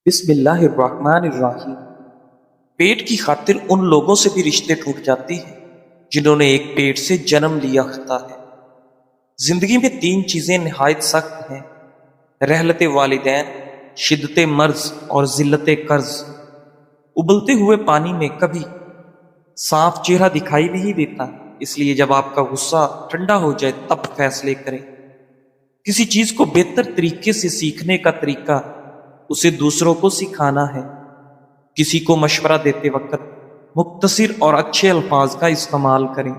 بسم اللہ الرحمن الرحیم۔ پیٹ کی خاطر ان لوگوں سے بھی رشتے ٹوٹ جاتے ہیں جنہوں نے ایک پیٹ سے جنم لیا ہوتا ہے۔ زندگی میں تین چیزیں نہایت سخت ہیں: رحلت والدین، شدت مرض اور ذلت قرض۔ ابلتے ہوئے پانی میں کبھی صاف چہرہ دکھائی نہیں دیتا، اس لیے جب آپ کا غصہ ٹھنڈا ہو جائے تب فیصلے کریں۔ کسی چیز کو بہتر طریقے سے سیکھنے کا طریقہ اسے دوسروں کو سکھانا ہے۔ کسی کو مشورہ دیتے وقت مختصر اور اچھے الفاظ کا استعمال کریں۔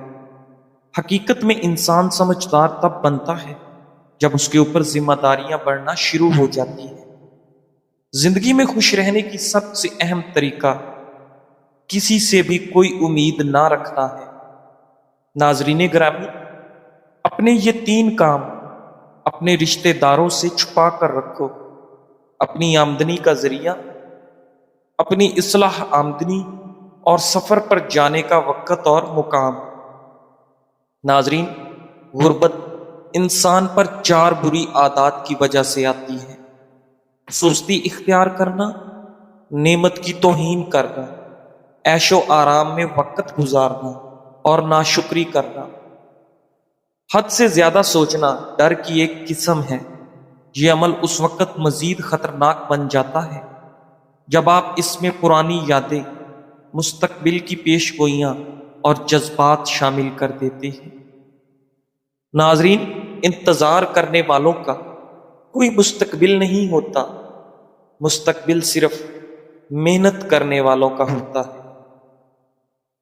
حقیقت میں انسان سمجھدار تب بنتا ہے جب اس کے اوپر ذمہ داریاں بڑھنا شروع ہو جاتی ہیں۔ زندگی میں خوش رہنے کی سب سے اہم طریقہ کسی سے بھی کوئی امید نہ رکھنا ہے۔ ناظرین گرامی، اپنے یہ تین کام اپنے رشتہ داروں سے چھپا کر رکھو: اپنی آمدنی کا ذریعہ، اپنی اصلاح آمدنی اور سفر پر جانے کا وقت اور مقام۔ ناظرین، غربت انسان پر چار بری عادات کی وجہ سے آتی ہے: سستی اختیار کرنا، نعمت کی توہین کرنا، عیش و آرام میں وقت گزارنا اور ناشکری کرنا۔ حد سے زیادہ سوچنا ڈر کی ایک قسم ہے۔ یہ عمل اس وقت مزید خطرناک بن جاتا ہے جب آپ اس میں پرانی یادیں، مستقبل کی پیش گوئیاں اور جذبات شامل کر دیتے ہیں۔ ناظرین، انتظار کرنے والوں کا کوئی مستقبل نہیں ہوتا، مستقبل صرف محنت کرنے والوں کا ہوتا ہے۔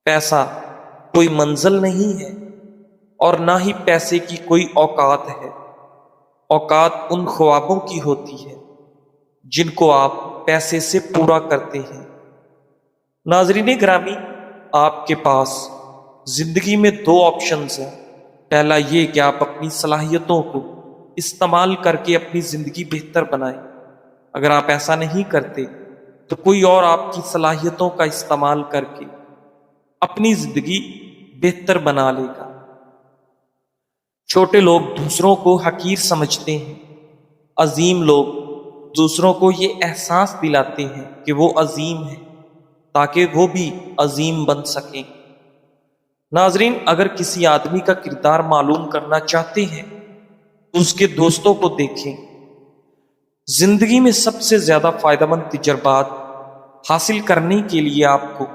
پیسہ کوئی منزل نہیں ہے اور نہ ہی پیسے کی کوئی اوقات ہے۔ اوقات ان خوابوں کی ہوتی ہے جن کو آپ پیسے سے پورا کرتے ہیں۔ ناظرین گرامی، آپ کے پاس زندگی میں دو آپشنز ہیں۔ پہلا یہ کہ آپ اپنی صلاحیتوں کو استعمال کر کے اپنی زندگی بہتر بنائیں۔ اگر آپ ایسا نہیں کرتے تو کوئی اور آپ کی صلاحیتوں کا استعمال کر کے اپنی زندگی بہتر بنا لے گا۔ چھوٹے لوگ دوسروں کو حقیر سمجھتے ہیں، عظیم لوگ دوسروں کو یہ احساس دلاتے ہیں کہ وہ عظیم ہیں تاکہ وہ بھی عظیم بن سکیں۔ ناظرین، اگر کسی آدمی کا کردار معلوم کرنا چاہتے ہیں تو اس کے دوستوں کو دیکھیں۔ زندگی میں سب سے زیادہ فائدہ مند تجربات حاصل کرنے کے لیے آپ کو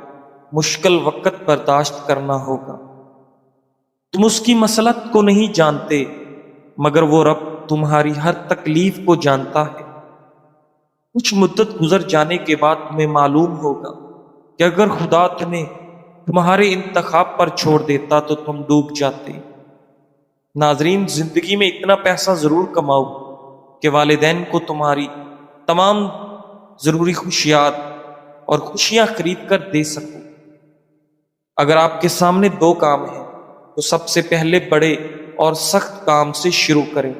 مشکل وقت برداشت کرنا ہوگا۔ تم اس کی مصلحت کو نہیں جانتے، مگر وہ رب تمہاری ہر تکلیف کو جانتا ہے۔ کچھ مدت گزر جانے کے بعد تمہیں معلوم ہوگا کہ اگر خدا تمہیں تمہارے انتخاب پر چھوڑ دیتا تو تم ڈوب جاتے۔ ناظرین، زندگی میں اتنا پیسہ ضرور کماؤ کہ والدین کو تمہاری تمام ضروری خوشیات اور خوشیاں خرید کر دے سکو۔ اگر آپ کے سامنے دو کام ہیں تو سب سے پہلے بڑے اور سخت کام سے شروع کریں۔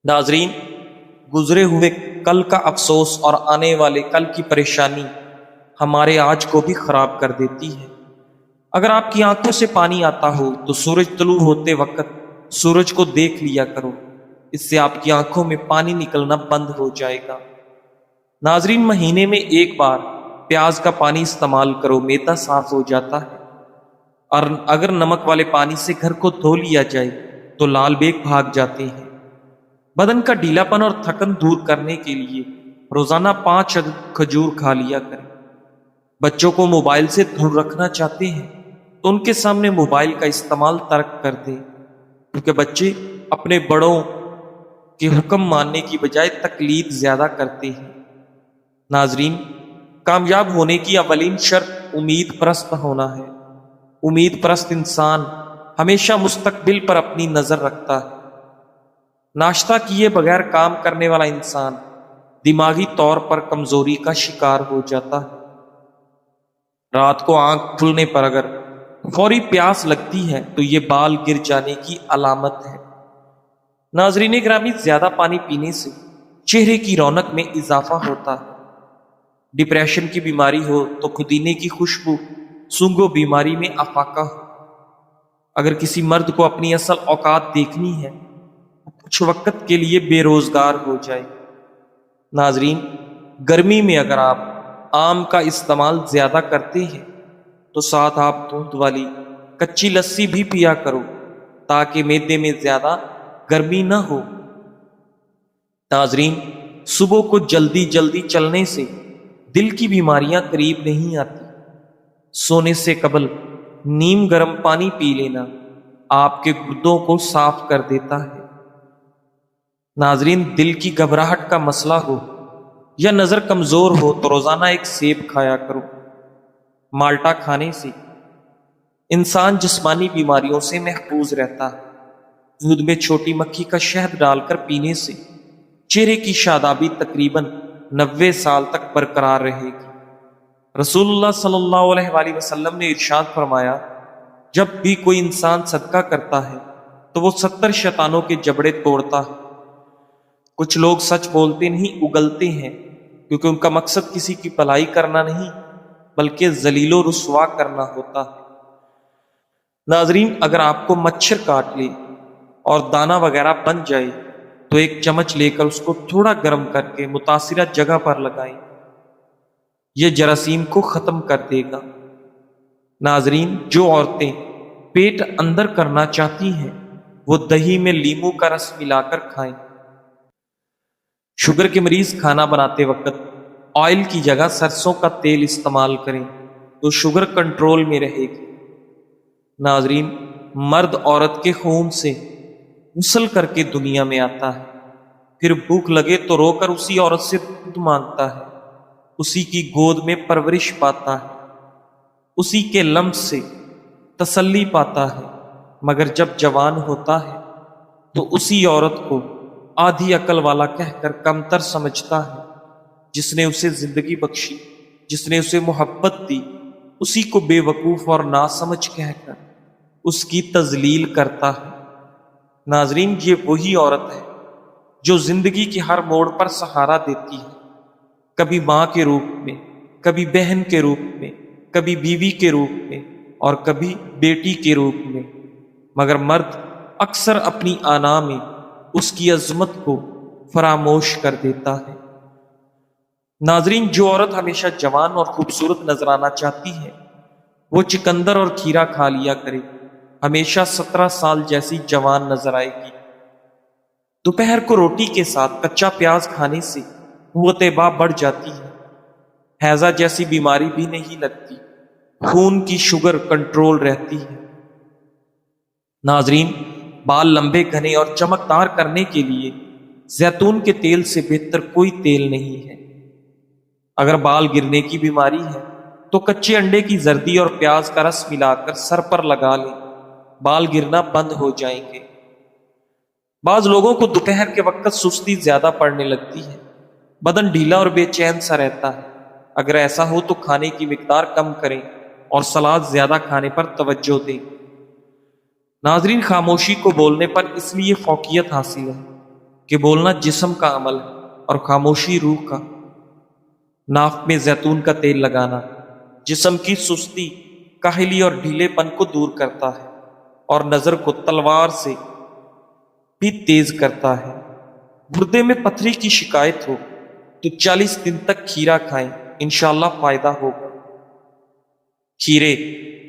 ناظرین، گزرے ہوئے کل کا افسوس اور آنے والے کل کی پریشانی ہمارے آج کو بھی خراب کر دیتی ہے۔ اگر آپ کی آنکھوں سے پانی آتا ہو تو سورج طلوع ہوتے وقت سورج کو دیکھ لیا کرو، اس سے آپ کی آنکھوں میں پانی نکلنا بند ہو جائے گا۔ ناظرین، مہینے میں ایک بار پیاز کا پانی استعمال کرو، معدہ صاف ہو جاتا ہے۔ اور اگر نمک والے پانی سے گھر کو دھو لیا جائے تو لال بیگ بھاگ جاتے ہیں۔ بدن کا ڈھیلا پن اور تھکن دور کرنے کے لیے روزانہ 5 عدد کھجور کھا لیا کریں۔ بچوں کو موبائل سے دور رکھنا چاہتے ہیں تو ان کے سامنے موبائل کا استعمال ترک کر دیں، کیونکہ بچے اپنے بڑوں کے حکم ماننے کی بجائے تقلید زیادہ کرتے ہیں۔ ناظرین، کامیاب ہونے کی اولین شرط امید پرست ہونا ہے۔ امید پرست انسان ہمیشہ مستقبل پر اپنی نظر رکھتا ہے۔ ناشتہ کیے بغیر کام کرنے والا انسان دماغی طور پر کمزوری کا شکار ہو جاتا ہے۔ رات کو آنکھ کھلنے پر اگر فوری پیاس لگتی ہے تو یہ بال گر جانے کی علامت ہے۔ ناظرین گرامی، زیادہ پانی پینے سے چہرے کی رونق میں اضافہ ہوتا ہے۔ ڈپریشن کی بیماری ہو تو پودینے کی خوشبو سونگھو، بیماری میں افاقہ ہو۔ اگر کسی مرد کو اپنی اصل اوقات دیکھنی ہے، کچھ وقت کے لیے بے روزگار ہو جائے۔ ناظرین، گرمی میں اگر آپ آم کا استعمال زیادہ کرتے ہیں تو ساتھ آپ دودھ والی کچی لسی بھی پیا کرو تاکہ معدے میں زیادہ گرمی نہ ہو۔ ناظرین، صبح کو جلدی جلدی چلنے سے دل کی بیماریاں قریب نہیں آتی۔ سونے سے قبل نیم گرم پانی پی لینا آپ کے گردوں کو صاف کر دیتا ہے۔ ناظرین، دل کی گھبراہٹ کا مسئلہ ہو یا نظر کمزور ہو تو روزانہ ایک سیب کھایا کرو۔ مالٹا کھانے سے انسان جسمانی بیماریوں سے محفوظ رہتا ہے۔ دودھ میں چھوٹی مکھی کا شہد ڈال کر پینے سے چہرے کی شادابی تقریباً 90 سال تک برقرار رہے گی۔ رسول اللہ صلی اللہ علیہ وآلہ وسلم نے ارشاد فرمایا، جب بھی کوئی انسان صدقہ کرتا ہے تو وہ 70 شیطانوں کے جبڑے توڑتا ہے۔ کچھ لوگ سچ بولتے نہیں اگلتے ہیں کیونکہ ان کا مقصد کسی کی بھلائی کرنا نہیں بلکہ ذلیل و رسوا کرنا ہوتا ہے۔ ناظرین، اگر آپ کو مچھر کاٹ لے اور دانہ وغیرہ بن جائے تو ایک چمچ لے کر اس کو تھوڑا گرم کر کے متاثرہ جگہ پر لگائیں، یہ جراثیم کو ختم کر دے گا۔ ناظرین، جو عورتیں پیٹ اندر کرنا چاہتی ہیں وہ دہی میں لیموں کا رس ملا کر کھائیں۔ شوگر کے مریض کھانا بناتے وقت آئل کی جگہ سرسوں کا تیل استعمال کریں تو شوگر کنٹرول میں رہے گی۔ ناظرین، مرد عورت کے خون سے غسل کر کے دنیا میں آتا ہے، پھر بھوک لگے تو رو کر اسی عورت سے دودھ مانگتا ہے، اسی کی گود میں پرورش پاتا ہے، اسی کے لمس سے تسلی پاتا ہے، مگر جب جوان ہوتا ہے تو اسی عورت کو آدھی عقل والا کہہ کر کمتر سمجھتا ہے۔ جس نے اسے زندگی بخشی، جس نے اسے محبت دی، اسی کو بے وقوف اور ناسمجھ کہہ کر اس کی تذلیل کرتا ہے۔ ناظرین، یہ وہی عورت ہے جو زندگی کے ہر موڑ پر سہارا دیتی ہے، کبھی ماں کے روپ میں، کبھی بہن کے روپ میں، کبھی بیوی کے روپ میں اور کبھی بیٹی کے روپ میں، مگر مرد اکثر اپنی آنا میں اس کی عظمت کو فراموش کر دیتا ہے۔ ناظرین، جو عورت ہمیشہ جوان اور خوبصورت نظر آنا چاہتی ہے وہ چکندر اور کھیرا کھا لیا کرے، ہمیشہ 17 سال جیسی جوان نظر آئے گی۔ دوپہر کو روٹی کے ساتھ کچا پیاز کھانے سے قوت باء بڑھ جاتی ہے، ہیضہ جیسی بیماری بھی نہیں لگتی، خون کی شوگر کنٹرول رہتی ہے۔ ناظرین، بال لمبے گھنے اور چمکدار کرنے کے لیے زیتون کے تیل سے بہتر کوئی تیل نہیں ہے۔ اگر بال گرنے کی بیماری ہے تو کچے انڈے کی زردی اور پیاز کا رس ملا کر سر پر لگا لیں، بال گرنا بند ہو جائیں گے۔ بعض لوگوں کو دوپہر کے وقت سستی زیادہ پڑنے لگتی ہے، بدن ڈھیلا اور بے چین سا رہتا ہے۔ اگر ایسا ہو تو کھانے کی مقدار کم کریں اور سلاد زیادہ کھانے پر توجہ دیں۔ ناظرین، خاموشی کو بولنے پر اس لیے فوقیت حاصل ہے کہ بولنا جسم کا عمل ہے اور خاموشی روح کا۔ ناف میں زیتون کا تیل لگانا جسم کی سستی، کاہلی اور ڈھیلے پن کو دور کرتا ہے اور نظر کو تلوار سے بھی تیز کرتا ہے۔ گردے میں پتھری کی شکایت ہو تو 40 دن تک کھیرا کھائیں، انشاءاللہ فائدہ ہوگا۔ کھیرے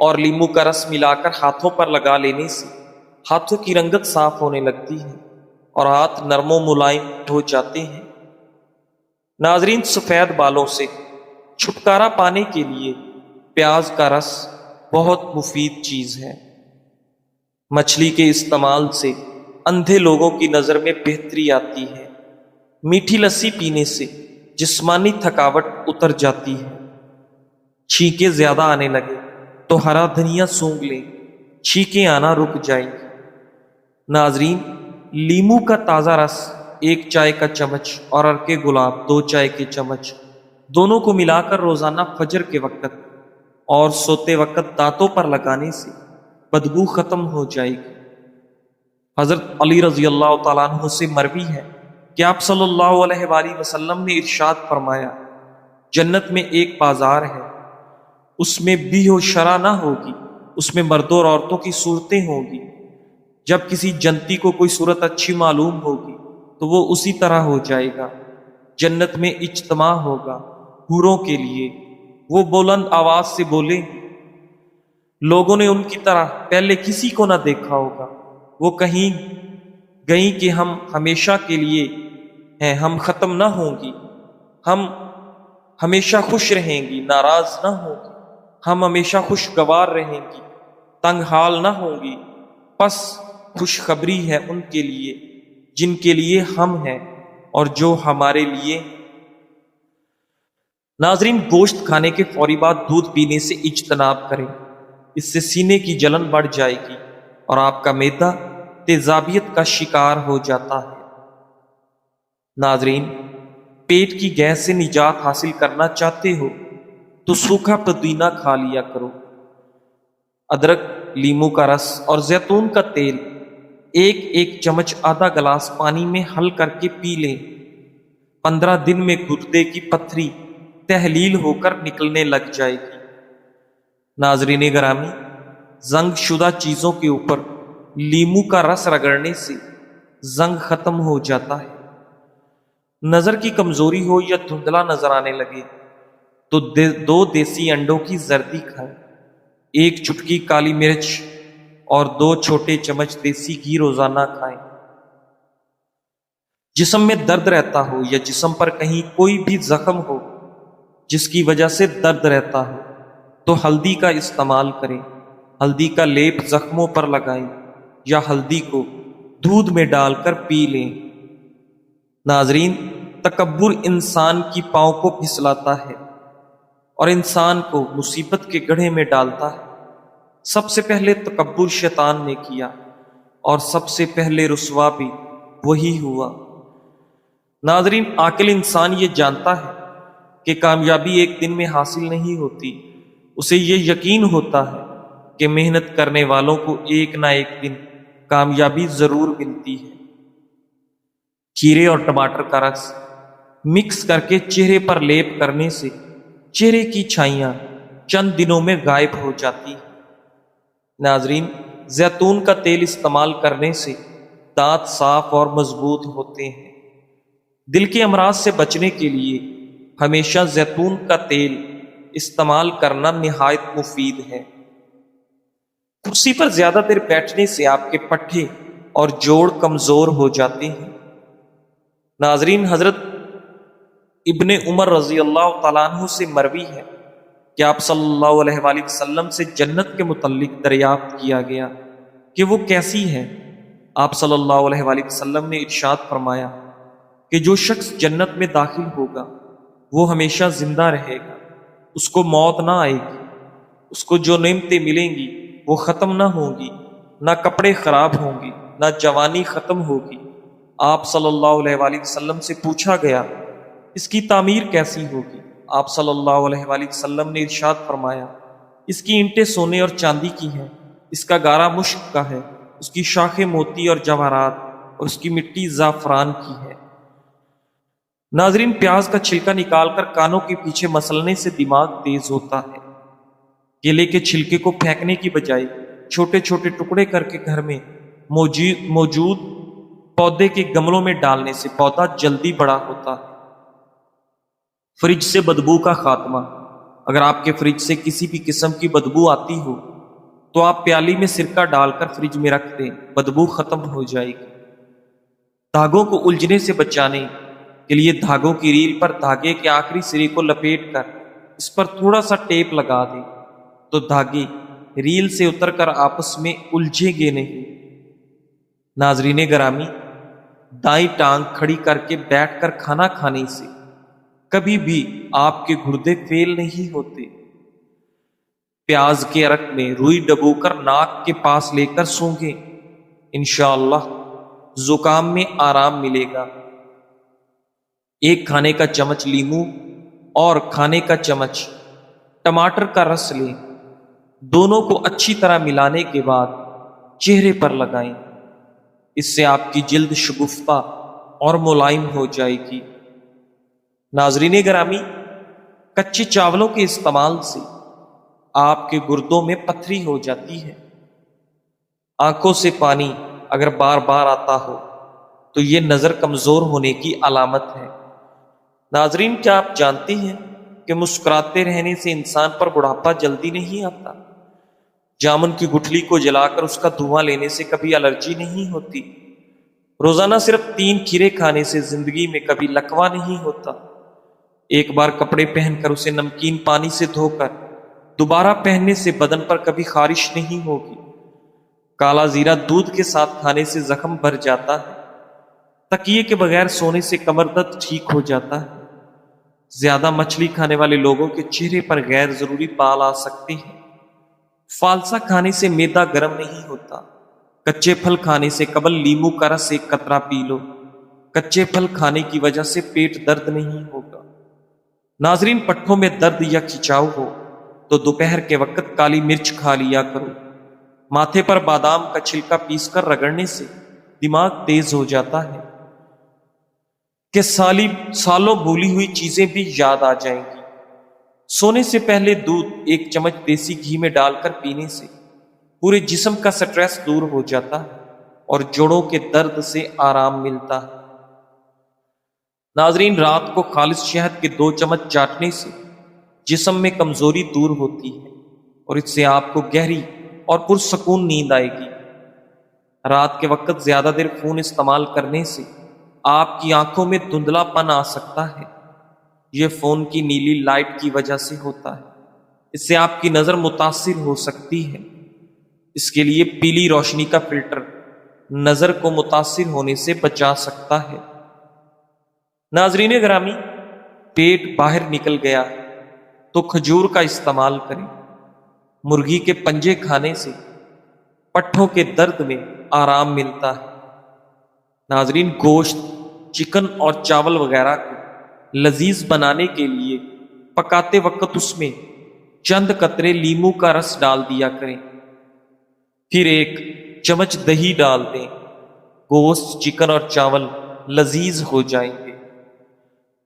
اور لیموں کا رس ملا کر ہاتھوں پر لگا لینے سے ہاتھوں کی رنگت صاف ہونے لگتی ہے اور ہاتھ نرم و ملائم ہو جاتے ہیں۔ ناظرین، سفید بالوں سے چھٹکارا پانے کے لیے پیاز کا رس بہت مفید چیز ہے۔ مچھلی کے استعمال سے اندھے لوگوں کی نظر میں بہتری آتی ہے۔ میٹھی لسی پینے سے جسمانی تھکاوٹ اتر جاتی ہے۔ چھینکیں زیادہ آنے لگے تو ہرا دھنیا سونگھ لیں، چھینکیں آنا رک جائیں گی۔ ناظرین، لیموں کا تازہ رس 1 چائے کا چمچ اور عرق گلاب 2 چائے کے چمچ دونوں کو ملا کر روزانہ فجر کے وقت اور سوتے وقت دانتوں پر لگانے سے بدبو ختم ہو جائے گی۔ حضرت علی رضی اللہ تعالیٰ عنہ سے مروی ہے کہ آپ صلی اللہ علیہ وآلہ وسلم نے ارشاد فرمایا، جنت میں ایک بازار ہے، اس میں بیع و شرع نہ ہوگی، اس میں مردوں اور عورتوں کی صورتیں ہوں گی۔ جب کسی جنتی کو کوئی صورت اچھی معلوم ہوگی تو وہ اسی طرح ہو جائے گا، جنت میں اجتماع ہوگا حوروں کے لیے، وہ بلند آواز سے بولیں گی۔ لوگوں نے ان کی طرح پہلے کسی کو نہ دیکھا ہوگا، وہ کہیں گئیں کہ ہم ہمیشہ کے لیے ہیں، ہم ختم نہ ہوں گی، ہم ہمیشہ خوش رہیں گی، ناراض نہ ہوں گی، ہم ہمیشہ خوشگوار رہیں گی، تنگ حال نہ ہوں گی۔ پس خوشخبری ہے ان کے لیے جن کے لیے ہم ہیں اور جو ہمارے لیے۔ ناظرین، گوشت کھانے کے فوری بعد دودھ پینے سے اجتناب کریں، اس سے سینے کی جلن بڑھ جائے گی اور آپ کا معدہ تیزابیت کا شکار ہو جاتا ہے۔ ناظرین، پیٹ کی گیس سے نجات حاصل کرنا چاہتے ہو تو سوکھا پودینہ کھا لیا کرو۔ ادرک، لیموں کا رس اور زیتون کا تیل ایک ایک چمچ آدھا گلاس پانی میں حل کر کے پی لیں۔ 15 دن میں گردے کی پتھری تحلیل ہو کر نکلنے لگ جائے گی۔ ناظرین گرامی، زنگ شدہ چیزوں کے اوپر لیموں کا رس رگڑنے سے زنگ ختم ہو جاتا ہے۔ نظر کی کمزوری ہو یا دھندلا نظر آنے لگے تو 2 دیسی انڈوں کی زردی کھائیں، 1 چٹکی کالی مرچ اور 2 چھوٹے چمچ دیسی گھی روزانہ کھائیں۔ جسم میں درد رہتا ہو یا جسم پر کہیں کوئی بھی زخم ہو جس کی وجہ سے درد رہتا ہو تو ہلدی کا استعمال کریں۔ ہلدی کا لیپ زخموں پر لگائیں یا ہلدی کو دودھ میں ڈال کر پی لیں۔ ناظرین، تکبر انسان کی پاؤں کو پھسلاتا ہے اور انسان کو مصیبت کے گڑھے میں ڈالتا ہے۔ سب سے پہلے تکبر شیطان نے کیا اور سب سے پہلے رسوا بھی وہی ہوا۔ ناظرین، عاقل انسان یہ جانتا ہے کہ کامیابی ایک دن میں حاصل نہیں ہوتی، اسے یہ یقین ہوتا ہے کہ محنت کرنے والوں کو ایک نہ ایک دن کامیابی ضرور ملتی ہے۔ کھیرے اور ٹماٹر کا رس مکس کر کے چہرے پر لیپ کرنے سے چہرے کی چھائیاں چند دنوں میں غائب ہو جاتی ہیں۔ ناظرین، زیتون کا تیل استعمال کرنے سے دانت صاف اور مضبوط ہوتے ہیں۔ دل کے امراض سے بچنے کے لیے ہمیشہ زیتون کا تیل استعمال کرنا نہایت مفید ہے۔ کرسی پر زیادہ دیر بیٹھنے سے آپ کے پٹھے اور جوڑ کمزور ہو جاتے ہیں۔ ناظرین، حضرت ابن عمر رضی اللہ تعالیٰ عنہ سے مروی ہے کہ آپ صلی اللہ علیہ وآلہ وسلم سے جنت کے متعلق دریافت کیا گیا کہ وہ کیسی ہے۔ آپ صلی اللہ علیہ وآلہ وسلم نے ارشاد فرمایا کہ جو شخص جنت میں داخل ہوگا وہ ہمیشہ زندہ رہے گا، اس کو موت نہ آئے گی، اس کو جو نعمتیں ملیں گی وہ ختم نہ ہوں گی، نہ کپڑے خراب ہوں گے، نہ جوانی ختم ہوگی۔ آپ صلی اللہ علیہ وآلہ وسلم سے پوچھا گیا اس کی تعمیر کیسی ہوگی؟ آپ صلی اللہ علیہ وآلہ وسلم نے ارشاد فرمایا اس کی اینٹیں سونے اور چاندی کی ہیں، اس کا گارا مشک کا ہے، اس کی شاخیں موتی اور جواہرات اور اس کی مٹی زعفران کی ہے۔ ناظرین، پیاز کا چھلکا نکال کر کانوں کے پیچھے مسلنے سے دماغ تیز ہوتا ہے۔ کیلے کے چھلکے کو پھینکنے کی بجائے چھوٹے چھوٹے ٹکڑے کر کے گھر میں موجود پودے کے گملوں میں ڈالنے سے پودا جلدی بڑا ہوتا ہے۔ فریج سے بدبو کا خاتمہ۔ اگر آپ کے فریج سے کسی بھی قسم کی بدبو آتی ہو تو آپ پیالی میں سرکہ ڈال کر فریج میں رکھ دیں، بدبو ختم ہو جائے گی۔ دھاگوں کو الجھنے سے بچانے کے لیے دھاگوں کی ریل پر دھاگے کے آخری سرے کو لپیٹ کر اس پر تھوڑا سا ٹیپ لگا دیں تو دھاگے ریل سے اتر کر آپس میں الجھیں گے نہیں۔ ناظرین گرامی، دائیں ٹانگ کھڑی کر کے بیٹھ کر کھانا کھانے سے کبھی بھی آپ کے گردے فیل نہیں ہوتے۔ پیاز کے عرق میں روئی ڈبو کر ناک کے پاس لے کر سونگیں، انشاءاللہ زکام میں آرام ملے گا۔ 1 کھانے کا چمچ لیموں اور کھانے کا چمچ ٹماٹر کا رس لیں، دونوں کو اچھی طرح ملانے کے بعد چہرے پر لگائیں، اس سے آپ کی جلد شگفتہ اور ملائم ہو جائے گی۔ ناظرین گرامی، کچے چاولوں کے استعمال سے آپ کے گردوں میں پتھری ہو جاتی ہے۔ آنکھوں سے پانی اگر بار بار آتا ہو تو یہ نظر کمزور ہونے کی علامت ہے۔ ناظرین، کیا آپ جانتے ہیں کہ مسکراتے رہنے سے انسان پر بڑھاپا جلدی نہیں آتا؟ جامن کی گٹھلی کو جلا کر اس کا دھواں لینے سے کبھی الرجی نہیں ہوتی۔ روزانہ صرف 3 کھیرے کھانے سے زندگی میں کبھی لکوہ نہیں ہوتا۔ ایک بار کپڑے پہن کر اسے نمکین پانی سے دھو کر دوبارہ پہننے سے بدن پر کبھی خارش نہیں ہوگی۔ کالا زیرہ دودھ کے ساتھ کھانے سے زخم بھر جاتا ہے۔ تکیے کے بغیر سونے سے کمر درد ٹھیک ہو جاتا ہے۔ زیادہ مچھلی کھانے والے لوگوں کے چہرے پر غیر ضروری بال آ سکتے ہیں۔ فالسا کھانے سے معدہ گرم نہیں ہوتا۔ کچے پھل کھانے سے قبل لیموں کا رس 1 قطرہ پی لو۔ کچے پھل کھانے کی وجہ سے پیٹ درد نہیں ہوگا۔ ناظرین، پٹھوں میں درد یا کھچاؤ ہو تو دوپہر کے وقت کالی مرچ کھا لیا کرو۔ ماتھے پر بادام کا چھلکا پیس کر رگڑنے سے دماغ تیز ہو جاتا ہے کہ سالوں بھولی ہوئی چیزیں بھی یاد آ جائیں گی۔ سونے سے پہلے دودھ 1 چمچ دیسی گھی میں ڈال کر پینے سے پورے جسم کا سٹریس دور ہو جاتا ہے اور جوڑوں کے درد سے آرام ملتا ہے۔ ناظرین، رات کو خالص شہد کے 2 چمچ چاٹنے سے جسم میں کمزوری دور ہوتی ہے اور اس سے آپ کو گہری اور پرسکون نیند آئے گی۔ رات کے وقت زیادہ دیر فون استعمال کرنے سے آپ کی آنکھوں میں دھندلا پن آ سکتا ہے۔ یہ فون کی نیلی لائٹ کی وجہ سے ہوتا ہے۔ اس سے آپ کی نظر متاثر ہو سکتی ہے۔ اس کے لیے پیلی روشنی کا فلٹر نظر کو متاثر ہونے سے بچا سکتا ہے۔ ناظرین گرامی، پیٹ باہر نکل گیا تو کھجور کا استعمال کریں۔ مرغی کے پنجے کھانے سے پٹھوں کے درد میں آرام ملتا ہے۔ ناظرین، گوشت، چکن اور چاول وغیرہ کو لذیذ بنانے کے لیے پکاتے وقت اس میں چند قطرے لیموں کا رس ڈال دیا کریں۔ پھر 1 چمچ دہی ڈال دیں۔ گوشت، چکن اور چاول لذیذ ہو جائیں گے۔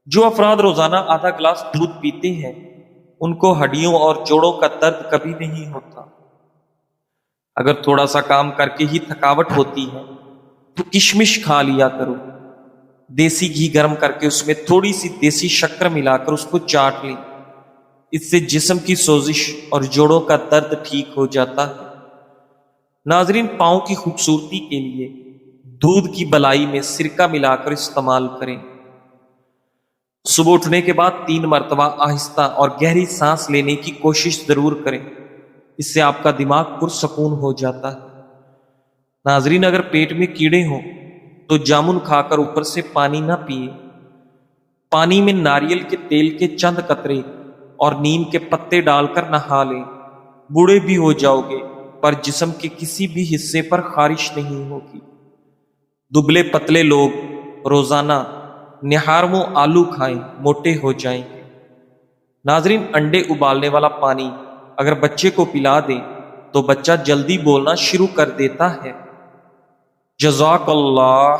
جو افراد روزانہ آدھا گلاس دودھ پیتے ہیں ان کو ہڈیوں اور جوڑوں کا درد کبھی نہیں ہوتا۔ اگر تھوڑا سا کام کر کے ہی تھکاوٹ ہوتی ہے تو کشمش کھا لیا کرو۔ دیسی گھی گرم کر کے اس میں تھوڑی سی دیسی شکر ملا کر اس کو چاٹ لیں۔ اس سے جسم کی سوزش اور جوڑوں کا درد ٹھیک ہو جاتا ہے۔ ناظرین، پاؤں کی خوبصورتی کے لیے دودھ کی بلائی میں سرکہ ملا کر استعمال کریں۔ صبح اٹھنے کے بعد 3 مرتبہ آہستہ اور گہری سانس لینے کی کوشش ضرور کریں۔ اس سے آپ کا دماغ پرسکون ہو جاتا ہے۔ ناظرین، اگر پیٹ میں کیڑے ہوں تو جامن کھا کر اوپر سے پانی نہ پیئے۔ پانی میں ناریل کے تیل کے چند قطرے اور نیم کے پتے ڈال کر نہا لیں۔ بوڑھے بھی ہو جاؤ گے پر جسم کے کسی بھی حصے پر خارش نہیں ہوگی۔ دبلے پتلے لوگ روزانہ نہارمو آلو کھائیں، موٹے ہو جائیں گے۔ ناظرین، انڈے ابالنے والا پانی اگر بچے کو پلا دیں تو بچہ جلدی بولنا شروع کر دیتا ہے۔ جزاک اللہ۔